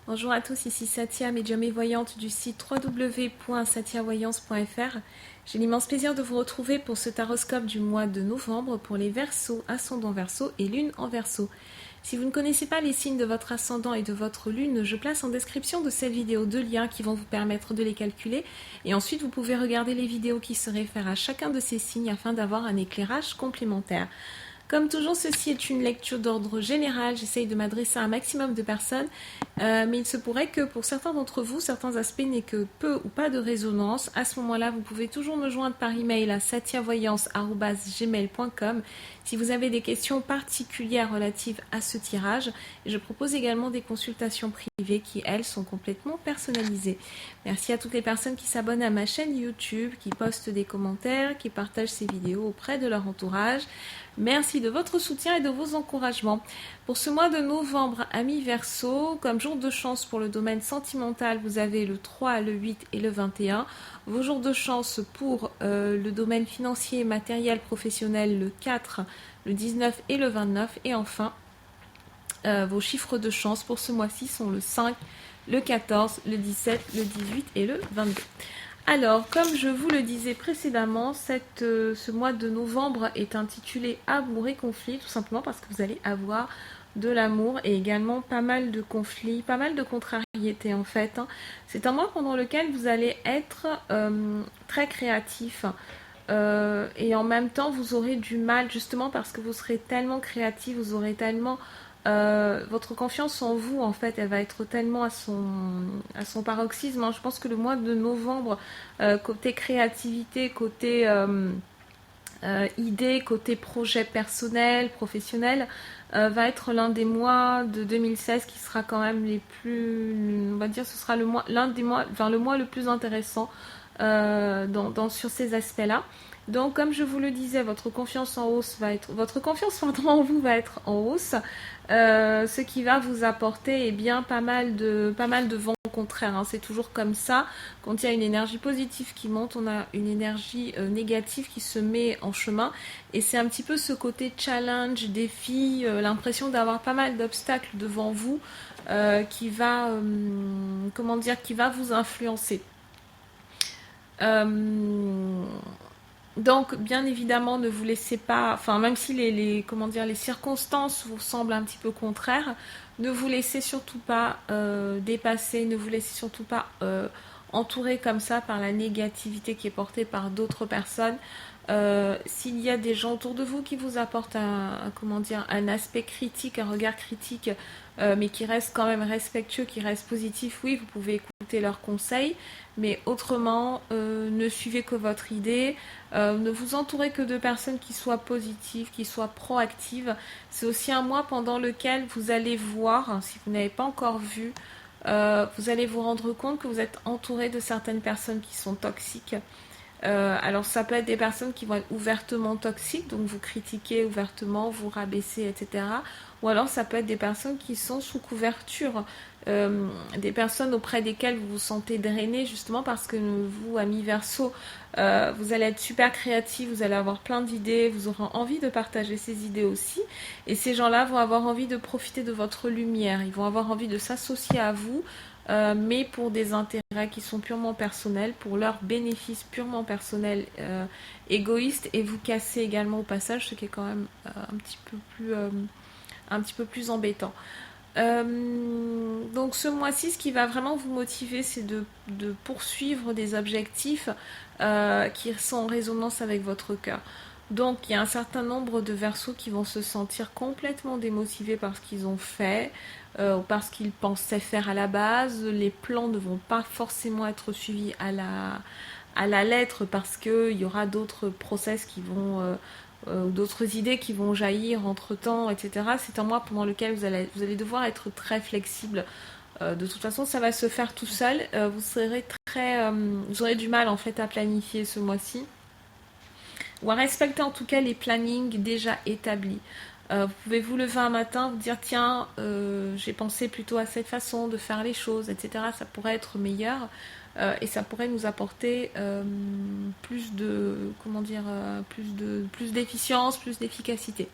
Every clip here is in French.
Bonjour à tous, ici Satia, médium et voyante du site www.satiavoyance.fr. J'ai l'immense plaisir de vous retrouver pour ce taroscope du mois de novembre pour les Verseaux, ascendant Verseau et lune en Verseau. Si vous ne connaissez pas les signes de votre ascendant et de votre lune, je place en description de cette vidéo deux liens qui vont vous permettre de les calculer et ensuite vous pouvez regarder les vidéos qui se réfèrent à chacun de ces signes afin d'avoir un éclairage complémentaire. Comme toujours, ceci est une lecture d'ordre général. J'essaye de m'adresser à un maximum de personnes, mais il se pourrait que pour certains d'entre vous, certains aspects n'aient que peu ou pas de résonance. À ce moment-là, vous pouvez toujours me joindre par email à satiavoyance@gmail.com si vous avez des questions particulières relatives à ce tirage. Et je propose également des consultations privées qui, elles, sont complètement personnalisées. Merci à toutes les personnes qui s'abonnent à ma chaîne YouTube, qui postent des commentaires, qui partagent ces vidéos auprès de leur entourage. Merci de votre soutien et de vos encouragements. Pour ce mois de novembre, amis Verseau, comme jour de chance pour le domaine sentimental, vous avez le 3, le 8 et le 21. Vos jours de chance pour le domaine financier, matériel, professionnel, le 4, le 19 et le 29. Et enfin, vos chiffres de chance pour ce mois-ci sont le 5, le 14, le 17, le 18 et le 22. Alors, comme je vous le disais précédemment, ce mois de novembre est intitulé Amour et conflit, tout simplement parce que vous allez avoir de l'amour et également pas mal de conflits, pas mal de contrariétés en fait. C'est un mois pendant lequel vous allez être très créatif et en même temps vous aurez du mal justement parce que vous serez tellement créatif, vous aurez tellement votre confiance en vous, en fait, elle va être tellement à son paroxysme. Je pense que le mois de novembre, côté créativité, côté idée, côté projet personnel, professionnel, va être l'un des mois de 2016 qui sera quand même les plus, on va dire, ce sera l'un des mois, enfin le mois le plus intéressant sur ces aspects-là. Donc, comme je vous le disais, votre confiance en vous va être en hausse, ce qui va vous apporter pas mal de vent contraire. C'est toujours comme ça. Quand il y a une énergie positive qui monte, on a une énergie négative qui se met en chemin. Et c'est un petit peu ce côté challenge, défi, l'impression d'avoir pas mal d'obstacles devant vous qui va vous influencer. Donc, bien évidemment, ne vous laissez pas, même si les circonstances vous semblent un petit peu contraires, ne vous laissez surtout pas dépasser, ne vous laissez surtout pas entourer comme ça par la négativité qui est portée par d'autres personnes. S'il y a des gens autour de vous qui vous apportent un aspect critique, un regard critique, mais qui reste quand même respectueux, qui reste positif, oui, vous pouvez écouter leurs conseils, mais autrement, ne suivez que votre idée, ne vous entourez que de personnes qui soient positives, qui soient proactives. C'est aussi un mois pendant lequel vous allez voir, si vous n'avez pas encore vu, vous allez vous rendre compte que vous êtes entouré de certaines personnes qui sont toxiques. Alors ça peut être des personnes qui vont être ouvertement toxiques, donc vous critiquez ouvertement, vous rabaissez, etc. Ou alors ça peut être des personnes qui sont sous couverture, des personnes auprès desquelles vous vous sentez drainé, justement parce que vous, amis Verseau, vous allez être super créatifs, vous allez avoir plein d'idées, vous aurez envie de partager ces idées aussi. Et ces gens-là vont avoir envie de profiter de votre lumière, ils vont avoir envie de s'associer à vous, mais pour des intérêts qui sont purement personnels, pour leurs bénéfices purement personnels, égoïstes, et vous casser également au passage, ce qui est quand même un petit peu plus embêtant. Donc ce mois-ci, ce qui va vraiment vous motiver, c'est de poursuivre des objectifs qui sont en résonance avec votre cœur. Donc il y a un certain nombre de Verseaux qui vont se sentir complètement démotivés par ce qu'ils ont fait, ou parce qu'ils pensaient faire à la base. Les plans ne vont pas forcément être suivis à la lettre parce qu'il y aura d'autres process qui vont... d'autres idées qui vont jaillir entre temps, etc. C'est un mois pendant lequel vous allez devoir être très flexible. De toute façon, ça va se faire tout seul. Vous aurez du mal en fait à planifier ce mois-ci, ou à respecter en tout cas les plannings déjà établis. Vous pouvez vous lever un matin, vous dire tiens, j'ai pensé plutôt à cette façon de faire les choses, etc. Ça pourrait être meilleur et ça pourrait nous apporter plus d'efficience, plus d'efficacité.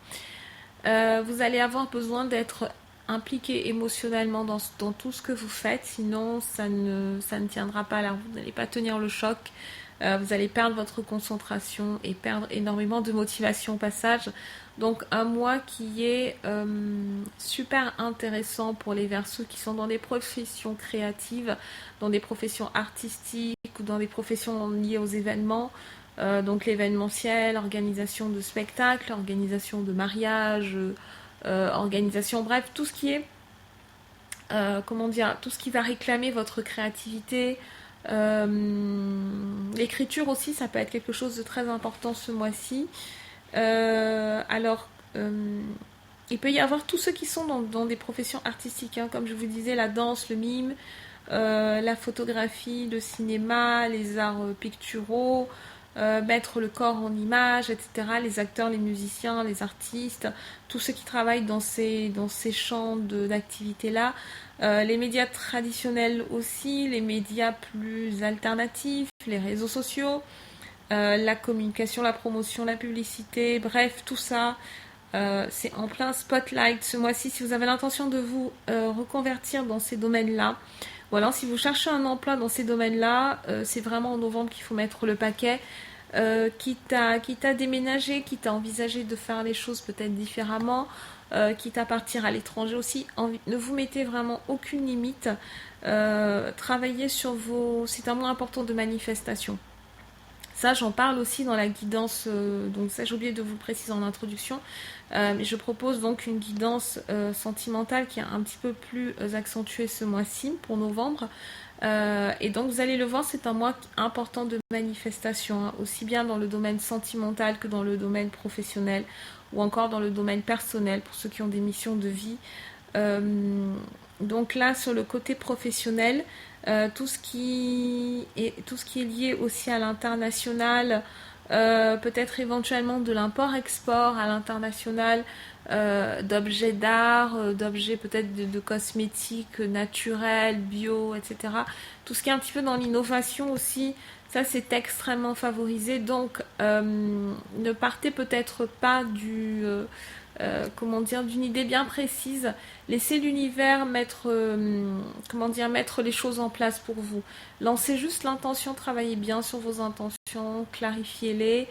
Vous allez avoir besoin d'être impliqué émotionnellement dans tout ce que vous faites, sinon ça ne tiendra pas là, vous n'allez pas tenir le choc, vous allez perdre votre concentration et perdre énormément de motivation au passage. Donc un mois qui est super intéressant pour les Verseaux qui sont dans des professions créatives, dans des professions artistiques ou dans des professions liées aux événements. Donc l'événementiel, organisation de spectacles, organisation de mariages, organisation, bref, tout ce qui est, comment dire, tout ce qui va réclamer votre créativité. L'écriture aussi, ça peut être quelque chose de très important ce mois-ci. Alors, il peut y avoir tous ceux qui sont dans des professions artistiques, hein, comme je vous disais, la danse, le mime, la photographie, le cinéma, les arts picturaux, mettre le corps en image, etc. Les acteurs, les musiciens, les artistes, tous ceux qui travaillent dans ces champs d'activité-là. Les médias traditionnels aussi, les médias plus alternatifs, les réseaux sociaux, la communication, la promotion, la publicité, bref, tout ça. C'est en plein spotlight ce mois-ci. Si vous avez l'intention de vous reconvertir dans ces domaines-là, ou alors si vous cherchez un emploi dans ces domaines-là, c'est vraiment en novembre qu'il faut mettre le paquet. Quitte à déménager, quitte à envisager de faire les choses peut-être différemment, quitte à partir à l'étranger aussi, ne vous mettez vraiment aucune limite. Travaillez sur vos... C'est un mois important de manifestation. Ça, j'en parle aussi dans la guidance, donc ça j'ai oublié de vous le préciser en introduction, mais je propose donc une guidance sentimentale qui est un petit peu plus accentuée ce mois-ci, pour novembre. Et donc vous allez le voir, c'est un mois important de manifestation, hein, aussi bien dans le domaine sentimental que dans le domaine professionnel, ou encore dans le domaine personnel, pour ceux qui ont des missions de vie. Donc là, sur le côté professionnel, tout ce qui est lié aussi à l'international, peut-être éventuellement de l'import-export à l'international, d'objets d'art, d'objets peut-être de cosmétiques naturels, bio, etc. Tout ce qui est un petit peu dans l'innovation aussi, ça c'est extrêmement favorisé. Donc ne partez peut-être pas comment dire, d'une idée bien précise. Laissez l'univers mettre les choses en place pour vous. Lancez juste l'intention, travaillez bien sur vos intentions, clarifiez-les,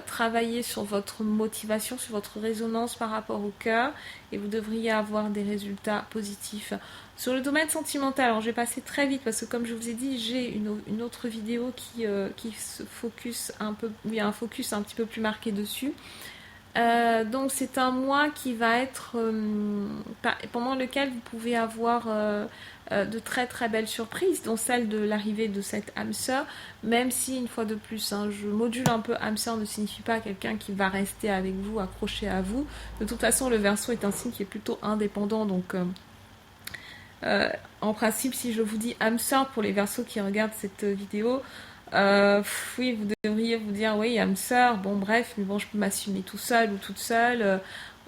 travaillez sur votre motivation, sur votre résonance par rapport au cœur, et vous devriez avoir des résultats positifs. Sur le domaine sentimental, alors je vais passer très vite parce que comme je vous ai dit, j'ai une autre vidéo qui se focus un peu, où il y a un focus un petit peu plus marqué dessus. Donc c'est un mois qui va être pendant lequel vous pouvez avoir de très très belles surprises, dont celle de l'arrivée de cette âme sœur, même si une fois de plus, hein, je module un peu, âme sœur ne signifie pas quelqu'un qui va rester avec vous, accroché à vous. De toute façon, le Verseau est un signe qui est plutôt indépendant, donc en principe, si je vous dis âme sœur pour les Verseaux qui regardent cette vidéo, oui, vous devriez vous dire oui, âme sœur, bon bref, mais bon, je peux m'assumer tout seul ou toute seule,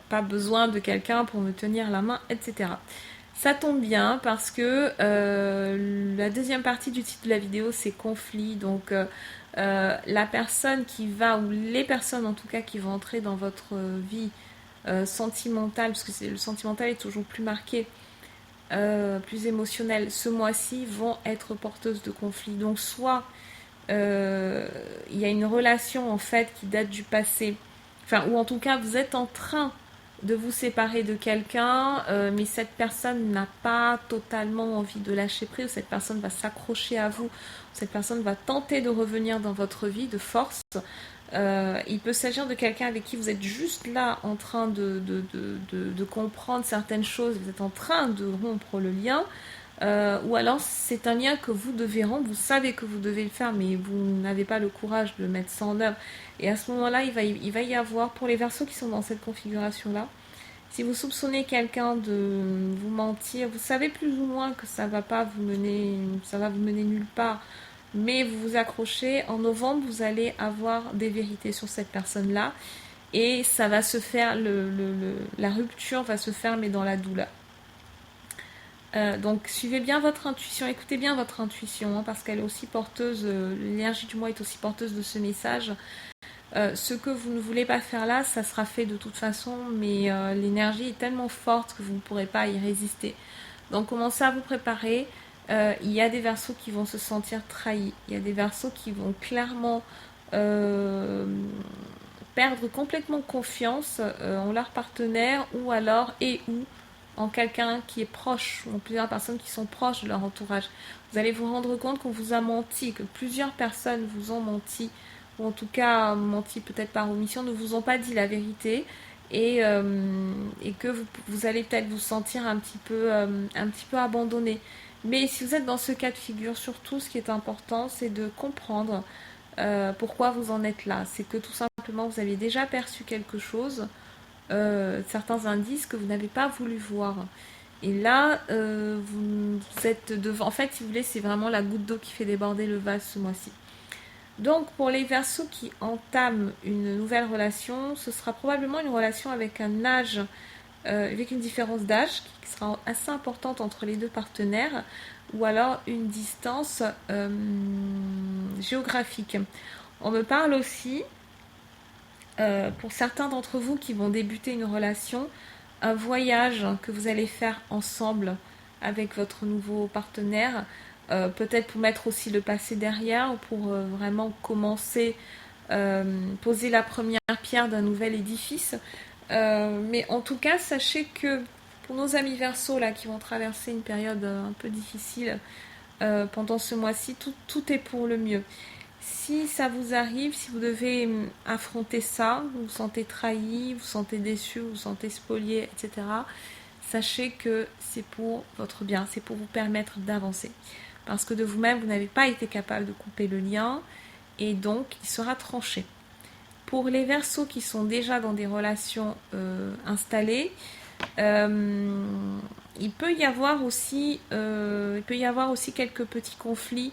pas besoin de quelqu'un pour me tenir la main, etc. Ça tombe bien parce que la deuxième partie du titre de la vidéo c'est conflit, donc la personne qui va, ou les personnes en tout cas qui vont entrer dans votre vie sentimentale, parce que le sentimental est toujours plus marqué, plus émotionnel, ce mois-ci vont être porteuses de conflits. Donc soit il y a une relation en fait qui date du passé, enfin, ou en tout cas vous êtes en train de vous séparer de quelqu'un, mais cette personne n'a pas totalement envie de lâcher prise, cette personne va s'accrocher à vous, cette personne va tenter de revenir dans votre vie de force. Il peut s'agir de quelqu'un avec qui vous êtes juste là en train de comprendre certaines choses, vous êtes en train de rompre le lien. Ou alors c'est un lien que vous devez rendre, vous savez que vous devez le faire, mais vous n'avez pas le courage de le mettre ça en œuvre. Et à ce moment-là, il va y avoir, pour les Verseaux qui sont dans cette configuration-là, si vous soupçonnez quelqu'un de vous mentir, vous savez plus ou moins que ça va vous mener nulle part, mais vous vous accrochez. En novembre, vous allez avoir des vérités sur cette personne-là, et ça va se faire, la rupture va se faire, mais dans la douleur. Donc suivez bien votre intuition, écoutez bien votre intuition, hein, parce qu'elle est aussi porteuse, l'énergie du mois est aussi porteuse de ce message. Ce que vous ne voulez pas faire là, ça sera fait de toute façon, mais l'énergie est tellement forte que vous ne pourrez pas y résister. Donc commencez à vous préparer. Il y a des Verseaux qui vont se sentir trahis. Il y a des Verseaux qui vont clairement perdre complètement confiance en leur partenaire ou alors ou en quelqu'un qui est proche ou en plusieurs personnes qui sont proches de leur entourage. Vous allez vous rendre compte qu'on vous a menti, que plusieurs personnes vous ont menti, ou en tout cas menti peut-être par omission, ne vous ont pas dit la vérité et que vous allez peut-être vous sentir un petit peu abandonné. Mais si vous êtes dans ce cas de figure, surtout ce qui est important, c'est de comprendre pourquoi vous en êtes là. C'est que tout simplement vous aviez déjà perçu quelque chose, certains indices que vous n'avez pas voulu voir. Et là, vous êtes devant. En fait, si vous voulez, c'est vraiment la goutte d'eau qui fait déborder le vase ce mois-ci. Donc, pour les Verseaux qui entament une nouvelle relation, ce sera probablement une relation avec un âge, avec une différence d'âge qui sera assez importante entre les deux partenaires, ou alors une distance géographique. On me parle aussi, pour certains d'entre vous qui vont débuter une relation, un voyage que vous allez faire ensemble avec votre nouveau partenaire, peut-être pour mettre aussi le passé derrière, pour vraiment commencer, poser la première pierre d'un nouvel édifice. Mais en tout cas, sachez que pour nos amis Verseaux là, qui vont traverser une période un peu difficile pendant ce mois-ci, tout est pour le mieux. Si ça vous arrive, si vous devez affronter ça, vous vous sentez trahi, vous vous sentez déçu, vous vous sentez spolié, etc., sachez que c'est pour votre bien, c'est pour vous permettre d'avancer. Parce que de vous-même, vous n'avez pas été capable de couper le lien et donc il sera tranché. Pour les Verseaux qui sont déjà dans des relations installées, il peut y avoir aussi quelques petits conflits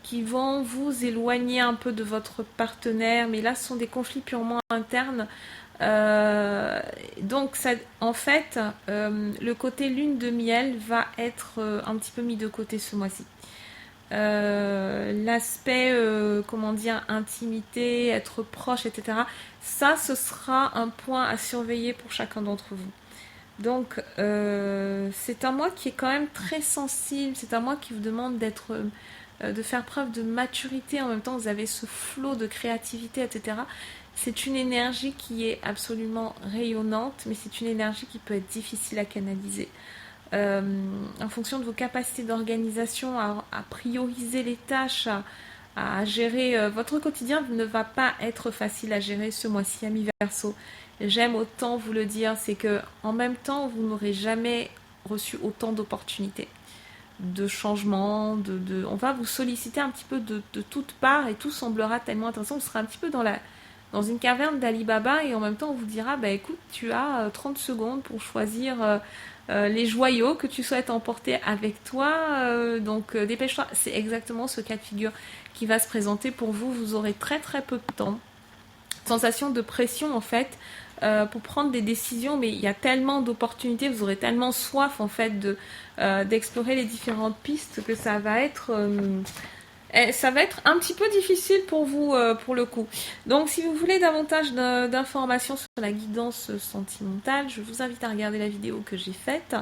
qui vont vous éloigner un peu de votre partenaire, mais là ce sont des conflits purement internes. Donc ça, en fait, le côté lune de miel va être un petit peu mis de côté ce mois-ci. L'aspect, comment dire, intimité, être proche, etc. Ça, ce sera un point à surveiller pour chacun d'entre vous. Donc, c'est un mois qui est quand même très sensible. C'est un mois qui vous demande de faire preuve de maturité. En même temps, vous avez ce flot de créativité, etc. C'est une énergie qui est absolument rayonnante, mais c'est une énergie qui peut être difficile à canaliser. En fonction de vos capacités d'organisation, à prioriser les tâches, à gérer votre quotidien ne va pas être facile à gérer ce mois-ci, amis Verseau. J'aime autant vous le dire, c'est que en même temps, vous n'aurez jamais reçu autant d'opportunités, de changements, on va vous solliciter un petit peu de toutes parts et tout semblera tellement intéressant. Vous serez un petit peu dans une caverne d'Ali Baba et en même temps on vous dira bah écoute, tu as 30 secondes pour choisir les joyaux que tu souhaites emporter avec toi, donc dépêche-toi. C'est exactement ce cas de figure qui va se présenter pour vous. Vous aurez très très peu de temps, sensation de pression en fait, pour prendre des décisions, mais il y a tellement d'opportunités, vous aurez tellement soif en fait d'explorer les différentes pistes que ça va être un petit peu difficile pour vous pour le coup. Donc si vous voulez davantage d'informations sur la guidance sentimentale, je vous invite à regarder la vidéo que j'ai faite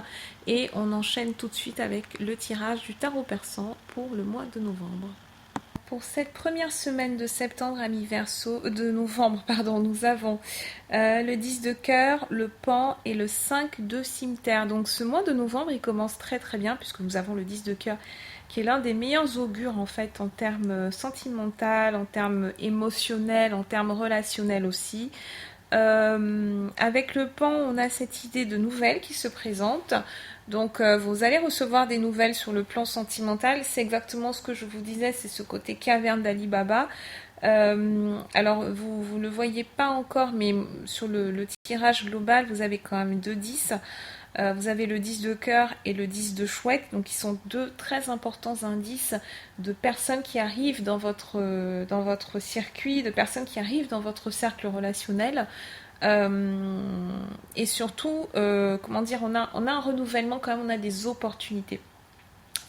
et on enchaîne tout de suite avec le tirage du tarot persan pour le mois de novembre. Pour cette première semaine de septembre, amis Verseau, de novembre, pardon, nous avons le 10 de cœur, le pan et le 5 de cimetière. Donc ce mois de novembre, il commence très très bien puisque nous avons le 10 de cœur qui est l'un des meilleurs augures en fait en termes sentimentaux, en termes émotionnels, en termes relationnels aussi. Avec le pan, on a cette idée de nouvelles qui se présente. Donc vous allez recevoir des nouvelles sur le plan sentimental. C'est exactement ce que je vous disais, c'est ce côté caverne d'Ali Baba. Alors vous ne le voyez pas encore, mais sur le tirage global, vous avez quand même 2 10. Vous avez le 10 de cœur et le 10 de chouette, donc qui sont deux très importants indices de personnes qui arrivent dans votre circuit, de personnes qui arrivent dans votre cercle relationnel. Et surtout, comment dire, on a un renouvellement quand même, on a des opportunités.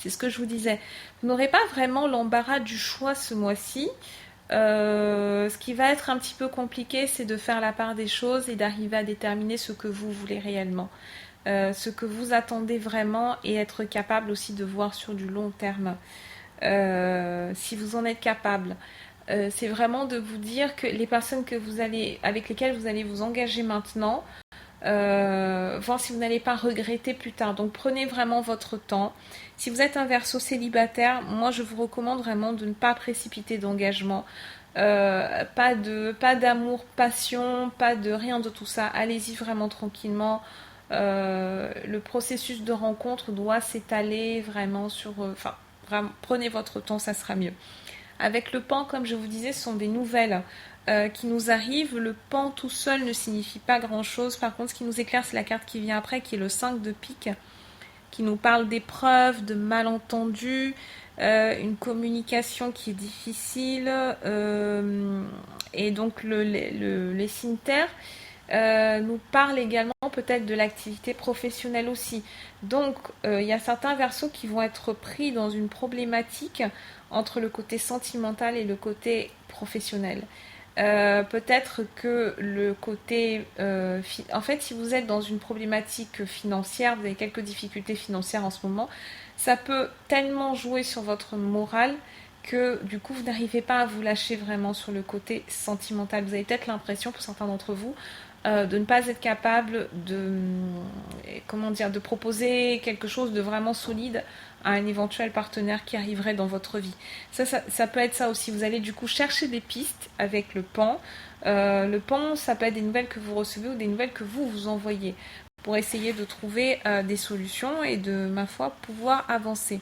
C'est ce que je vous disais. Vous n'aurez pas vraiment l'embarras du choix ce mois-ci. Ce qui va être un petit peu compliqué, c'est de faire la part des choses et d'arriver à déterminer ce que vous voulez réellement, ce que vous attendez vraiment et être capable aussi de voir sur du long terme. Si vous en êtes capable, c'est vraiment de vous dire que les personnes avec lesquelles vous allez vous engager maintenant, voir si vous n'allez pas regretter plus tard. Donc prenez vraiment votre temps. Si vous êtes un verso célibataire, moi je vous recommande vraiment de ne pas précipiter d'engagement. Pas d'amour, passion, pas de rien de tout ça. Allez-y vraiment tranquillement. Le processus de rencontre doit s'étaler vraiment sur... Enfin, vraiment, prenez votre temps, ça sera mieux. Avec le pan, comme je vous disais, ce sont des nouvelles qui nous arrivent. Le pan tout seul ne signifie pas grand-chose. Par contre, ce qui nous éclaire, c'est la carte qui vient après, qui est le 5 de pique, qui nous parle d'épreuves, de malentendus, une communication qui est difficile, et donc les signes terre nous parlent également peut-être de l'activité professionnelle aussi. Donc, il y a certains versos qui vont être pris dans une problématique entre le côté sentimental et le côté professionnel. Peut-être que le côté... en fait, si vous êtes dans une problématique financière, vous avez quelques difficultés financières en ce moment, ça peut tellement jouer sur votre morale que du coup, vous n'arrivez pas à vous lâcher vraiment sur le côté sentimental. Vous avez peut-être l'impression, pour certains d'entre vous, de ne pas être capable de proposer quelque chose de vraiment solide à un éventuel partenaire qui arriverait dans votre vie. Ça peut être ça aussi. Vous allez du coup chercher des pistes avec le pan. Le pan, ça peut être des nouvelles que vous recevez ou des nouvelles que vous envoyez pour essayer de trouver des solutions et de, ma foi, pouvoir avancer.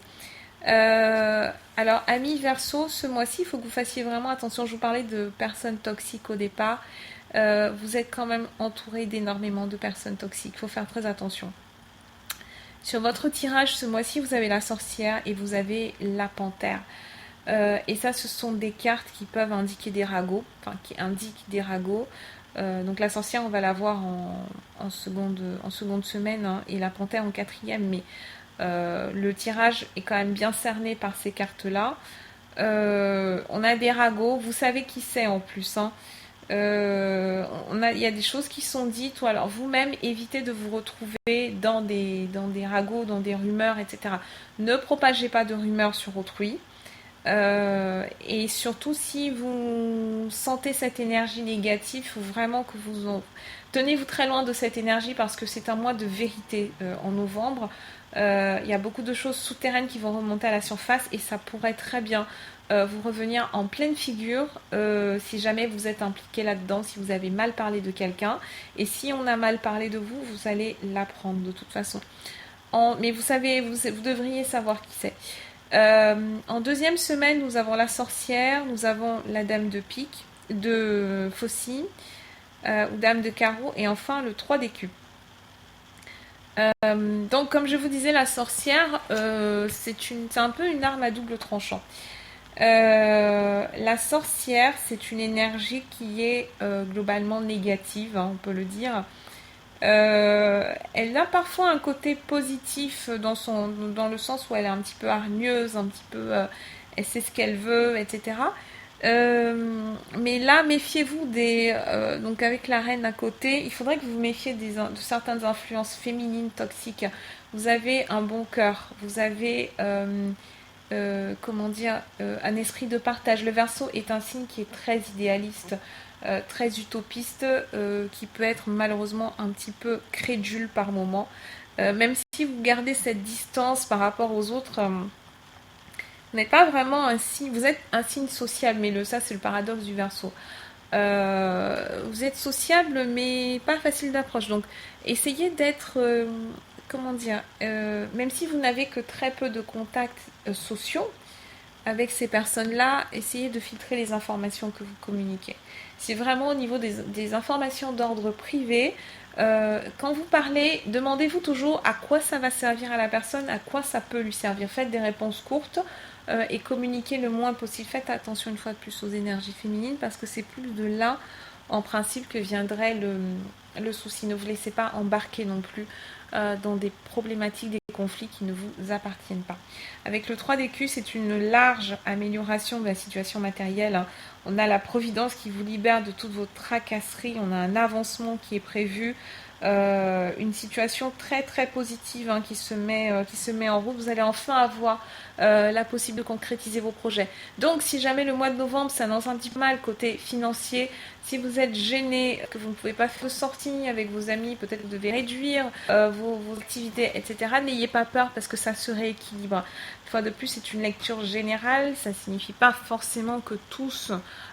Alors, amis Verseau, ce mois-ci, il faut que vous fassiez vraiment attention. Je vous parlais de personnes toxiques au départ. Vous êtes quand même entouré d'énormément de personnes toxiques. Il faut faire très attention. Sur votre tirage ce mois-ci, vous avez la sorcière et vous avez la panthère. Et ça, ce sont des cartes qui peuvent indiquer des ragots, enfin qui indiquent des ragots. Donc la sorcière, on va la voir en seconde semaine, hein, et la panthère en quatrième, mais le tirage est quand même bien cerné par ces cartes-là. On a des ragots, vous savez qui c'est en plus, hein. Il y a des choses qui sont dites, ou alors vous-même évitez de vous retrouver dans des ragots, dans des rumeurs, etc. Ne propagez pas de rumeurs sur autrui. Et surtout, si vous sentez cette énergie négative, il faut vraiment que tenez-vous très loin de cette énergie parce que c'est un mois de vérité en novembre. Il y a beaucoup de choses souterraines qui vont remonter à la surface et ça pourrait très bien vous revenir en pleine figure si jamais vous êtes impliqué là-dedans, si vous avez mal parlé de quelqu'un. Et si on a mal parlé de vous, vous allez l'apprendre de toute façon. Mais vous savez, vous devriez savoir qui c'est. En deuxième semaine, nous avons la sorcière, nous avons la dame de pique, de faucille, ou dame de carreau, et enfin le 3 d'écus. Donc, comme je vous disais, la sorcière, c'est un peu une arme à double tranchant. La sorcière, c'est une énergie qui est globalement négative, hein, on peut le dire. Elle a parfois un côté positif dans le sens où elle est un petit peu hargneuse, un petit peu, elle sait ce qu'elle veut, etc. Mais là, méfiez-vous donc avec la reine à côté, il faudrait que vous vous méfiez de certaines influences féminines toxiques. Vous avez un bon cœur, vous avez un esprit de partage. Le Verseau est un signe qui est très idéaliste, très utopiste, qui peut être malheureusement un petit peu crédule par moment. Même si vous gardez cette distance par rapport aux autres, vous n'êtes pas vraiment un signe, vous êtes un signe sociable, mais ça c'est le paradoxe du Verseau. Vous êtes sociable mais pas facile d'approche, donc essayez d'être, même si vous n'avez que très peu de contacts sociaux avec ces personnes-là, essayez de filtrer les informations que vous communiquez. C'est vraiment au niveau des informations d'ordre privé. Quand vous parlez, demandez-vous toujours à quoi ça va servir à la personne, à quoi ça peut lui servir. Faites des réponses courtes et communiquez le moins possible. Faites attention une fois de plus aux énergies féminines parce que c'est plus de là, en principe, que viendrait le souci. Ne vous laissez pas embarquer non plus dans des problématiques, des conflits qui ne vous appartiennent pas. Avec le 3 d'écus, c'est une large amélioration de la situation matérielle, hein. On a la providence qui vous libère de toutes vos tracasseries, on a un avancement qui est prévu, une situation très très positive, hein, qui se met en route. Vous allez enfin avoir la possibilité de concrétiser vos projets. Donc si jamais le mois de novembre s'annonce un petit peu mal côté financier, si vous êtes gêné, que vous ne pouvez pas faire de sortie avec vos amis, peut-être que vous devez réduire vos activités, etc. N'ayez pas peur parce que ça se rééquilibre. Une fois de plus, c'est une lecture générale. Ça ne signifie pas forcément que tous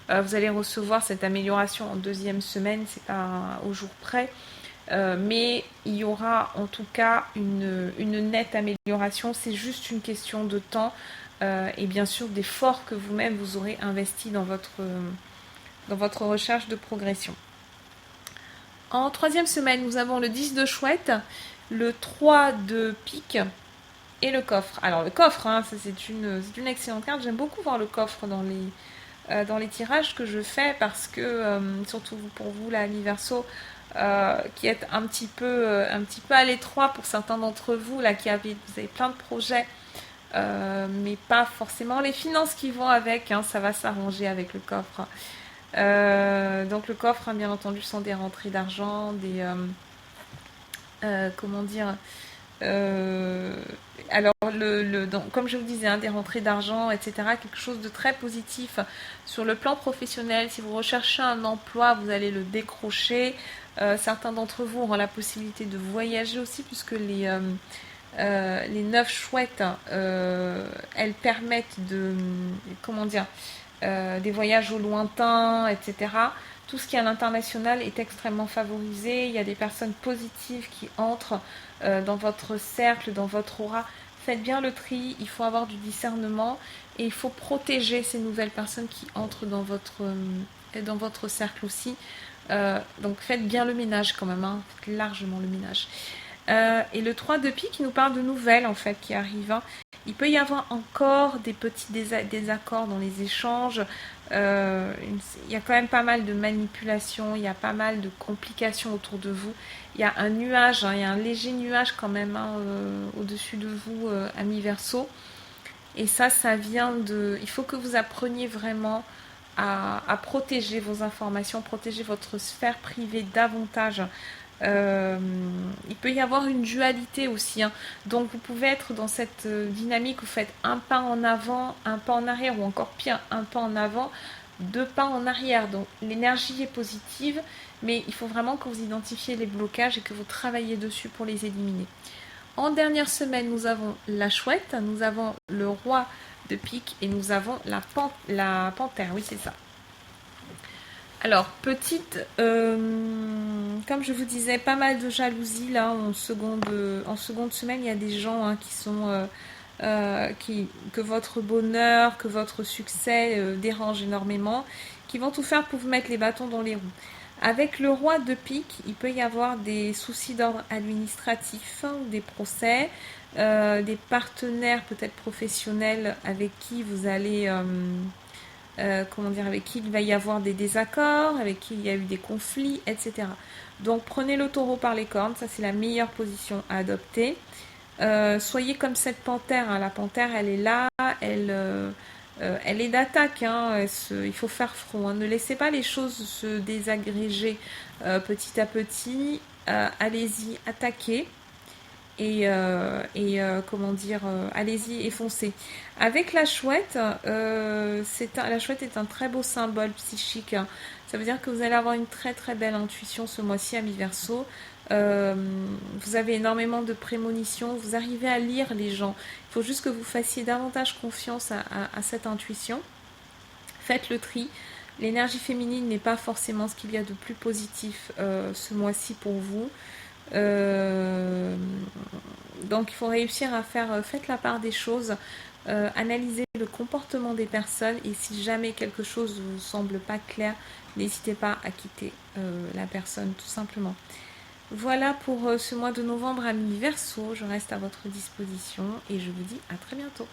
vous allez recevoir cette amélioration en deuxième semaine. C'est pas au jour près. Mais il y aura en tout cas une nette amélioration. C'est juste une question de temps et bien sûr d'efforts que vous-même vous aurez investi dans votre recherche de progression. En troisième semaine, nous avons le 10 de chouette, le 3 de pique et le coffre. Alors le coffre, hein, c'est une excellente carte. J'aime beaucoup voir le coffre dans les tirages que je fais parce que, surtout pour vous, là, mi verso, qui êtes un petit peu à l'étroit pour certains d'entre vous, là, vous avez plein de projets, mais pas forcément les finances qui vont avec, hein, ça va s'arranger avec le coffre. Donc le coffre, hein, bien entendu, sont des rentrées d'argent, comment dire, alors donc, comme je vous disais, hein, des rentrées d'argent, etc., quelque chose de très positif sur le plan professionnel. Si vous recherchez un emploi, vous allez le décrocher. Certains d'entre vous auront la possibilité de voyager aussi, puisque les 9 chouettes, elles permettent des voyages au lointain, etc. Tout ce qui est à l'international est extrêmement favorisé. Il y a des personnes positives qui entrent dans votre cercle, dans votre aura. Faites bien le tri, il faut avoir du discernement et il faut protéger ces nouvelles personnes qui entrent dans votre cercle aussi. Donc faites bien le ménage quand même, hein. Faites largement le ménage. Et le 3 de pique qui nous parle de nouvelles en fait qui arrivent, hein. Il peut y avoir encore des petits désaccords dans les échanges. Il y a quand même pas mal de manipulations, il y a pas mal de complications autour de vous. Il y a un nuage, hein, il y a un léger nuage quand même, hein, au-dessus de vous, amis Verseau. Et ça vient de... Il faut que vous appreniez vraiment à protéger vos informations, protéger votre sphère privée davantage. Il peut y avoir une dualité aussi, hein. Donc vous pouvez être dans cette dynamique, vous faites un pas en avant, un pas en arrière, ou encore pire, un pas en avant, deux pas en arrière. Donc l'énergie est positive, mais il faut vraiment que vous identifiez les blocages et que vous travaillez dessus pour les éliminer. En dernière semaine, nous avons la chouette, nous avons le roi de pique et nous avons la panthère, oui c'est ça. Alors, comme je vous disais, pas mal de jalousie là en seconde semaine. Il y a des gens, hein, qui sont que votre bonheur, que votre succès dérange énormément, qui vont tout faire pour vous mettre les bâtons dans les roues. Avec le roi de pique, il peut y avoir des soucis d'ordre administratif, hein, des procès, des partenaires peut-être professionnels avec qui vous allez... avec qui il va y avoir des désaccords, avec qui il y a eu des conflits, etc. Donc prenez le taureau par les cornes, ça c'est la meilleure position à adopter. Soyez comme cette panthère, hein. La panthère elle est là, elle est d'attaque, hein. Il faut faire front, hein. Ne laissez pas les choses se désagréger petit à petit. Allez-y, attaquez. Allez-y et foncez. Avec la chouette, la chouette est un très beau symbole psychique, hein. Ça veut dire que vous allez avoir une très très belle intuition ce mois-ci, amis Verseau. Vous avez énormément de prémonitions, vous arrivez à lire les gens. Il faut juste que vous fassiez davantage confiance à cette intuition. Faites le tri. L'énergie féminine n'est pas forcément ce qu'il y a de plus positif ce mois-ci pour vous. Donc il faut réussir à faites la part des choses, analysez le comportement des personnes et si jamais quelque chose ne vous semble pas clair, n'hésitez pas à quitter la personne tout simplement. Voilà pour ce mois de novembre, amis Verseau, je reste à votre disposition et je vous dis à très bientôt.